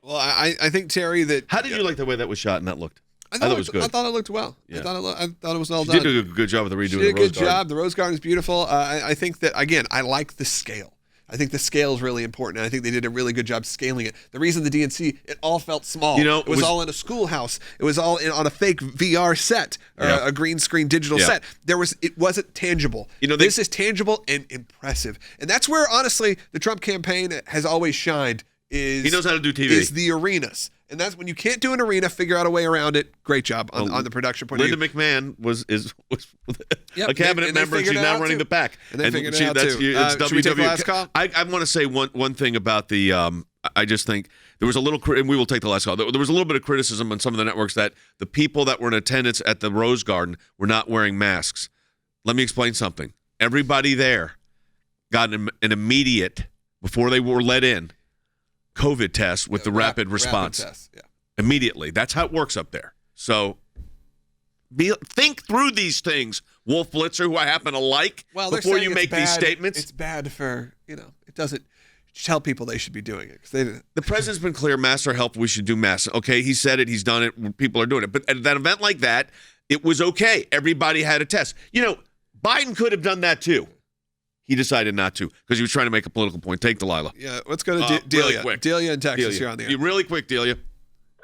Well, I think, Terry, that...
How did you like the way that was shot and that looked?
I thought
it was good.
I thought it looked well.
Yeah.
I thought it was well
she
done.
She did a good job with the redoing
She did a good
Rose Garden.
job. The Rose Garden is beautiful. I think that, again, I like the scale. I think the scale is really important, and I think they did a really good job scaling it. The reason the DNC, it all felt small. It was all in a schoolhouse. It was all on a fake VR set or a green screen digital set. It wasn't tangible. This is tangible and impressive, and that's where, honestly, the Trump campaign has always shined. He
knows how to do TV.
Is the arenas. And that's when you can't do an arena, figure out a way around it. Great job on the production point of view.
Linda McMahon was a cabinet member, and she's now running the PAC.
And they figured it out, too. Should we take the last call?
I want to say one thing about the I just think there was a little, and we will take the last call. There was a little bit of criticism on some of the networks that the people that were in attendance at the Rose Garden were not wearing masks. Let me explain something. Everybody there got an immediate, before they were let in, COVID test with the rapid response.
Rapid test,
immediately. That's how it works up there. So think through these things, Wolf Blitzer, who I happen to like, before you make these statements.
It's bad for, it doesn't tell people they should be doing it.
The president's been clear, masks are helpful, we should do masks. Okay, he said it, he's done it, people are doing it. But at that event like that, it was okay. Everybody had a test. You know, Biden could have done that too. He decided not to because he was trying to make a political point. Take Delilah.
Yeah, let's go to Delia.
Really quick.
Delia in Texas,
Delia.
you're on the air.
Really quick, Delia.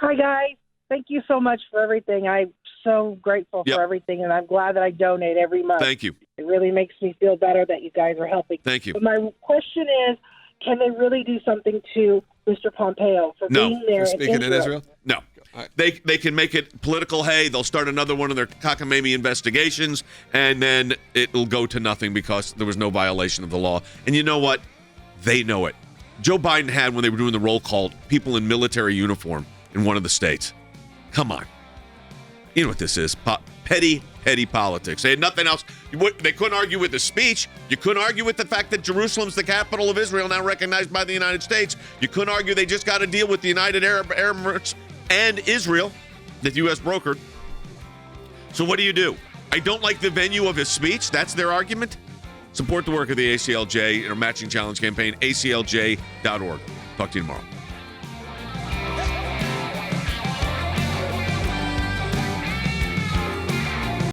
Hi, guys. Thank you so much for everything. I'm so grateful for everything, and I'm glad that I donate every month.
Thank you.
It really makes me feel better that you guys are helping.
Thank you.
But my question is, can they really do something to Mr. Pompeo for being there
speaking in Israel?
No. They can make it political hay. They'll start another one of their cockamamie investigations, and then it'll go to nothing because there was no violation of the law. And you know what? They know it. Joe Biden had, when they were doing the roll call, people in military uniform in one of the states. Come on. You know what this is. Petty politics. They had nothing else. They couldn't argue with the speech. You couldn't argue with the fact that Jerusalem's the capital of Israel, now recognized by the United States. You couldn't argue they just got a deal with the United Arab Emirates and Israel that the U.S. brokered. So what do? I don't like the venue of his speech. That's their argument. Support the work of the ACLJ in our matching challenge campaign, aclj.org. Talk to you tomorrow.